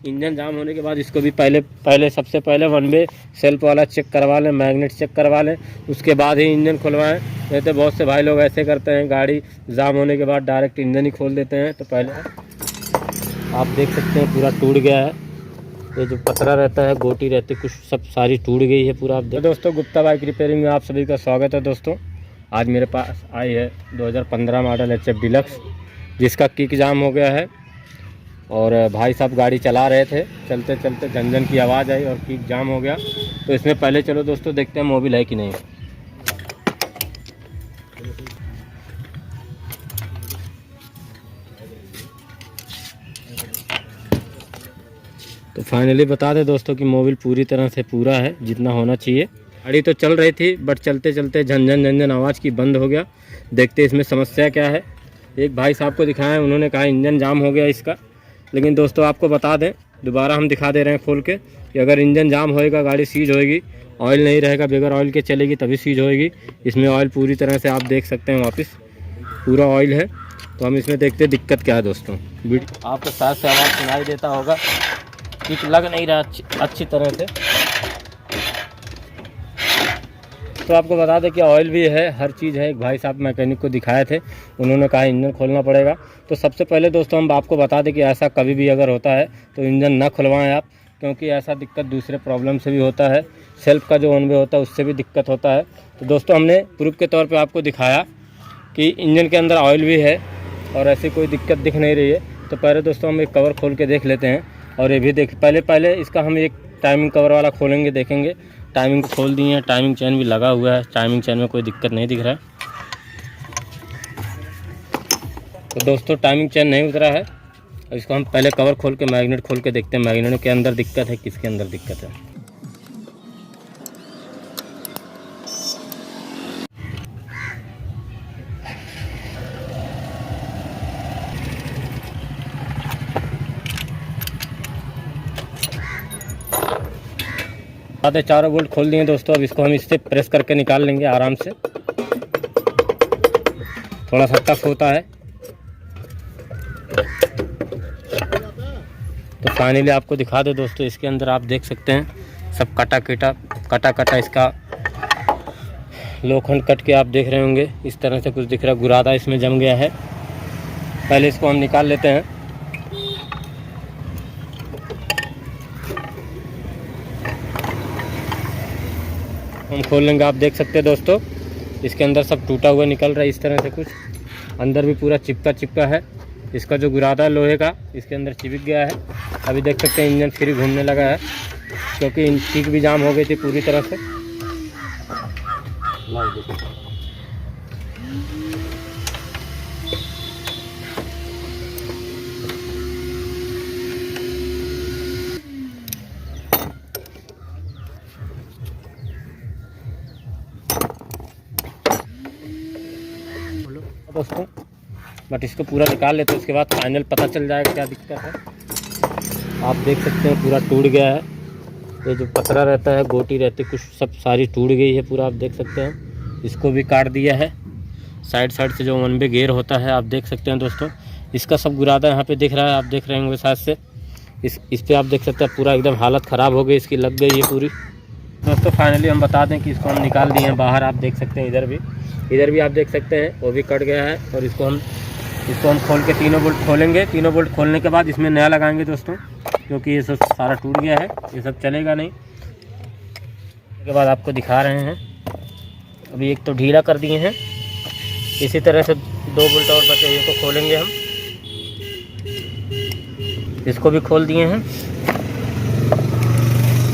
Engine जाम होने के बाद इसको भी पहले सबसे पहले वन वे सेल्फ वाला चेक करवा लें, मैग्नेट चेक करवा लें, उसके बाद ही इंजन खुलवाएं। नहीं तो बहुत से भाई लोग ऐसे करते हैं, गाड़ी जाम होने के बाद डायरेक्ट इंजन ही खोल देते हैं। तो पहले आप देख सकते हैं पूरा टूट गया है, ये जो पतरा रहता है, गोटी रहती है, कुछ सब सारी टूट गई है पूरा। आप दोस्तों गुप्ता बाइक रिपेयरिंग में आप सभी का स्वागत है। दोस्तों आज मेरे पास आई है 2015 मॉडल HF डिलक्स, जिसका किक जाम हो गया है और भाई साहब गाड़ी चला रहे थे, चलते चलते झंझन की आवाज़ आई और किक जाम हो गया। तो इसमें पहले चलो दोस्तों देखते हैं मोबिल है कि नहीं। तो फाइनली बता दें दोस्तों कि मोबिल पूरी तरह से पूरा है, जितना होना चाहिए। गाड़ी तो चल रही थी बट चलते चलते झंझन आवाज़ की बंद हो गया। देखते इसमें समस्या क्या है। एक भाई साहब को दिखाया, उन्होंने कहा इंजन जाम हो गया इसका। लेकिन दोस्तों आपको बता दें, दोबारा हम दिखा दे रहे हैं खोल के, कि अगर इंजन जाम होएगा गाड़ी सीज होएगी, ऑयल नहीं रहेगा, बगैर ऑयल के चलेगी तभी सीज होएगी। इसमें ऑयल पूरी तरह से आप देख सकते हैं, वापस पूरा ऑयल है। तो हम इसमें देखते हैं दिक्कत क्या है। दोस्तों आपको साथ से आवाज़ सुनाई देता होगा, किक लग नहीं रहा अच्छी तरह से। तो आपको बता दें कि ऑयल भी है, हर चीज़ है। एक भाई साहब मैकेनिक को दिखाए थे, उन्होंने कहा इंजन खोलना पड़ेगा। तो सबसे पहले दोस्तों हम आपको बता दें कि ऐसा कभी भी अगर होता है तो इंजन ना खुलवाएं आप, क्योंकि ऐसा दिक्कत दूसरे प्रॉब्लम से भी होता है। सेल्फ का जो वन वे होता है उससे भी दिक्कत होता है। तो दोस्तों हमने प्रूफ के तौर पर आपको दिखाया कि इंजन के अंदर ऑयल भी है और ऐसी कोई दिक्कत दिख नहीं रही है। तो पहले दोस्तों हम एक कवर खोल के देख लेते हैं और ये भी देख पहले इसका हम एक टाइमिंग कवर वाला खोलेंगे, देखेंगे। टाइमिंग को खोल दिए हैं, टाइमिंग चेन भी लगा हुआ है, टाइमिंग चेन में कोई दिक्कत नहीं दिख रहा है। तो दोस्तों टाइमिंग चेन नहीं उतरा है। इसको हम पहले कवर खोल के मैग्नेट खोल के देखते हैं, मैग्नेट के अंदर दिक्कत है, किसके अंदर दिक्कत है। आधे चारों बोल्ट खोल दिए दोस्तों। अब इसको हम इससे प्रेस करके निकाल लेंगे आराम से, थोड़ा सा टफ होता है। तो फाइनली आपको दिखा दे दोस्तों, इसके अंदर आप देख सकते हैं सब कटा इसका लोखंड कट के आप देख रहे होंगे, इस तरह से कुछ दिख रहा है, गुरादा इसमें जम गया है। पहले इसको हम निकाल लेते हैं। हम खोल लेंगे, आप देख सकते हैं दोस्तों इसके अंदर सब टूटा हुआ निकल रहा है, इस तरह से कुछ अंदर भी पूरा चिपका है। इसका जो गुरादा लोहे का इसके अंदर चिपक गया है। अभी देख सकते हैं इंजन फ्री घूमने लगा है, क्योंकि किक भी जाम हो गई थी पूरी तरह से। दोस्तों बट इसको पूरा निकाल लेते हैं, उसके बाद फाइनल पता चल जाएगा क्या दिक्कत है। आप देख सकते हैं पूरा टूट गया है, ये जो पतरा रहता है, गोटी रहती है, कुछ सब सारी टूट गई है पूरा। आप देख सकते हैं इसको भी काट दिया है, साइड से जो वन वे गेयर होता है आप देख सकते हैं दोस्तों, इसका सब गुरादा यहाँ पे दिख रहा है, आप देख रहे होंगे साथ से। इस पर आप देख सकते हैं पूरा एकदम हालत ख़राब हो गई इसकी, लग गई है पूरी। दोस्तों फाइनली हम बता दें कि इसको हम निकाल दिए हैं बाहर। आप देख सकते हैं इधर भी आप देख सकते हैं वो भी कट गया है। और इसको हम खोल के तीनों बोल्ट खोलेंगे। तीनों बोल्ट खोलने के बाद इसमें नया लगाएंगे दोस्तों, क्योंकि ये सब सारा टूट गया है, ये सब चलेगा नहीं। उसके बाद आपको दिखा रहे हैं, अभी एक तो ढीला कर दिए हैं, इसी तरह से 2 बोल्ट और बचे हुए को खोलेंगे हम। इसको भी खोल दिए हैं,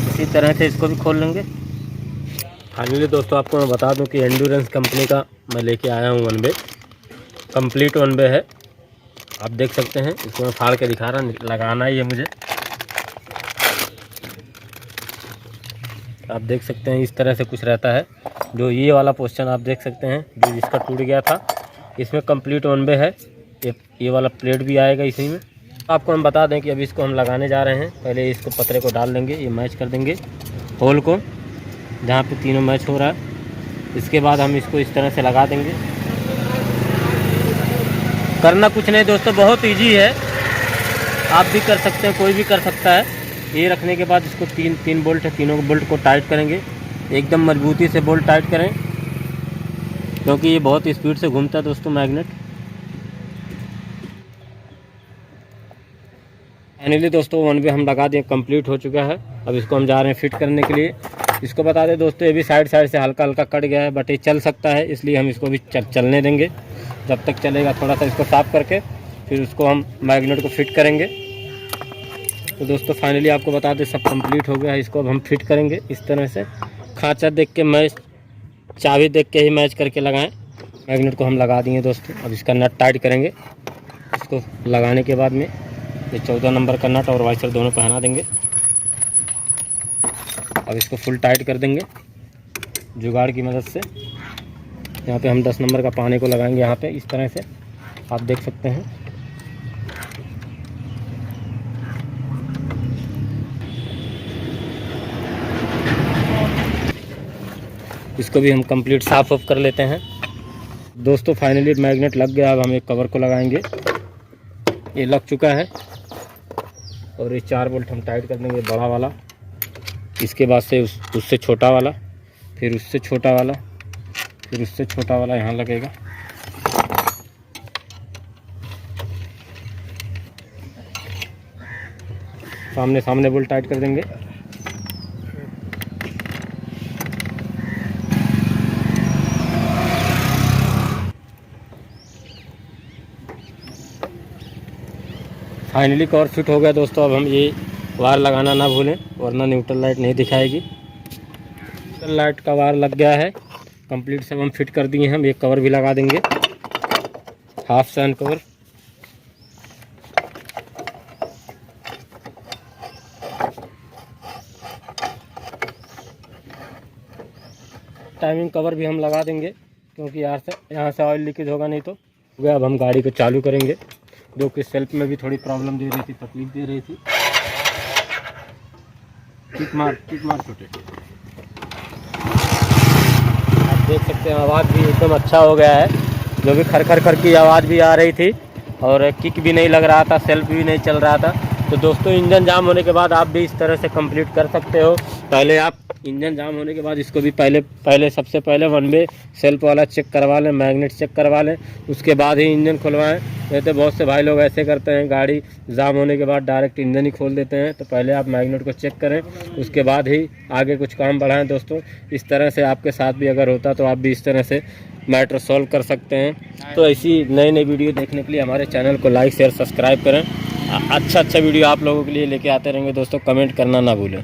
इसी तरह से इसको भी खोल लेंगे। फाइनली दोस्तों आपको मैं बता दूं कि एंड्योरेंस कंपनी का मैं लेके आया हूं one way, complete one way है। आप देख सकते हैं, इसको मैं फाड़ के दिखा रहा हूँ, लगाना ही है मुझे। आप देख सकते हैं इस तरह से कुछ रहता है। जो ये वाला पोर्शन आप देख सकते हैं जो इसका टूट गया था, इसमें कंप्लीट वन वे है। ये वाला प्लेट भी आएगा इसी में। आपको हम बता दें कि अभी इसको हम लगाने जा रहे हैं। पहले इसको पतरे को डाल देंगे, ये मैच कर देंगे होल को जहाँ पे तीनों मैच हो रहा है। इसके बाद हम इसको इस तरह से लगा देंगे। करना कुछ नहीं दोस्तों, बहुत इजी है। आप भी कर सकते हैं, कोई भी कर सकता है। ये रखने के बाद इसको तीन बोल्ट है, तीनों बोल्ट को टाइट करेंगे, एकदम मजबूती से बोल्ट टाइट करें, क्योंकि ये बहुत स्पीड से घूमता है दोस्तों मैग्नेट। फाइनली दोस्तों 1 वे हम लगा दिए, कंप्लीट हो चुका है। अब इसको हम जा रहे हैं फिट करने के लिए। इसको बता दें दोस्तों, ये भी साइड से हल्का हल्का कट गया है, बट ये चल सकता है, इसलिए हम इसको भी चलने देंगे। जब तक चलेगा थोड़ा सा इसको साफ़ करके फिर उसको हम मैग्नेट को फिट करेंगे। तो दोस्तों फाइनली आपको बता दें सब कंप्लीट हो गया है। इसको अब हम फिट करेंगे इस तरह से, खांचा देख के मैच, चाबी देख के ही मैच करके लगाएं। मैग्नेट को हम लगा दिए दोस्तों। अब इसका नट टाइट करेंगे। इसको लगाने के बाद में ये 14 नंबर का नट और वाइसर दोनों पहना देंगे। अब इसको फुल टाइट कर देंगे जुगाड़ की मदद से। यहाँ पे हम 10 नंबर का पाने को लगाएंगे, यहाँ पे इस तरह से आप देख सकते हैं। इसको भी हम कंप्लीट साफ ऑफ कर लेते हैं दोस्तों। फाइनली मैग्नेट लग गया। अब हम एक कवर को लगाएंगे, ये लग चुका है। और ये 4 बोल्ट हम टाइट कर देंगे, बड़ा वाला, इसके बाद से उससे छोटा वाला, फिर उससे छोटा वाला, फिर उससे छोटा वाला यहाँ लगेगा। सामने बोल्ट टाइट कर देंगे। फाइनली कवर फिट हो गया दोस्तों। अब हम ये वायर लगाना ना भूलें, वरना न्यूट्रल लाइट नहीं दिखाएगी। न्यूट्रल लाइट का वायर लग गया है कंप्लीट। सब हम फिट कर दिए हैं। हम एक कवर भी लगा देंगे, हाफ सन कवर। टाइमिंग कवर भी हम लगा देंगे, क्योंकि यहाँ से ऑयल लीकेज होगा नहीं तो। अब हम गाड़ी को चालू करेंगे, जो कि सेल्फ में भी थोड़ी प्रॉब्लम दे रही थी, तकलीफ दे रही थी। किक मार छोटे। आप देख सकते हैं आवाज़ भी एकदम अच्छा हो गया है, जो भी खर की आवाज़ भी आ रही थी और किक भी नहीं लग रहा था, सेल्फ भी नहीं चल रहा था। तो दोस्तों इंजन जाम होने के बाद आप भी इस तरह से कंप्लीट कर सकते हो। पहले आप इंजन जाम होने के बाद इसको भी पहले सबसे पहले 1 वे सेल्फ वाला चेक करवा लें, मैग्नेट चेक करवा लें, उसके बाद ही इंजन खुलवाएं। नहीं तो बहुत से भाई लोग ऐसे करते हैं, गाड़ी जाम होने के बाद डायरेक्ट इंजन ही खोल देते हैं। तो पहले आप मैग्नेट को चेक करें, उसके बाद ही आगे कुछ काम बढ़ाएं दोस्तों। इस तरह से आपके साथ भी अगर होता तो आप भी इस तरह से मैटर सॉल्व कर सकते हैं। तो ऐसी नई वीडियो देखने के लिए हमारे चैनल को लाइक शेयर सब्सक्राइब करें। अच्छा वीडियो आप लोगों के लिए लेके आते रहेंगे दोस्तों। कमेंट करना ना भूलें।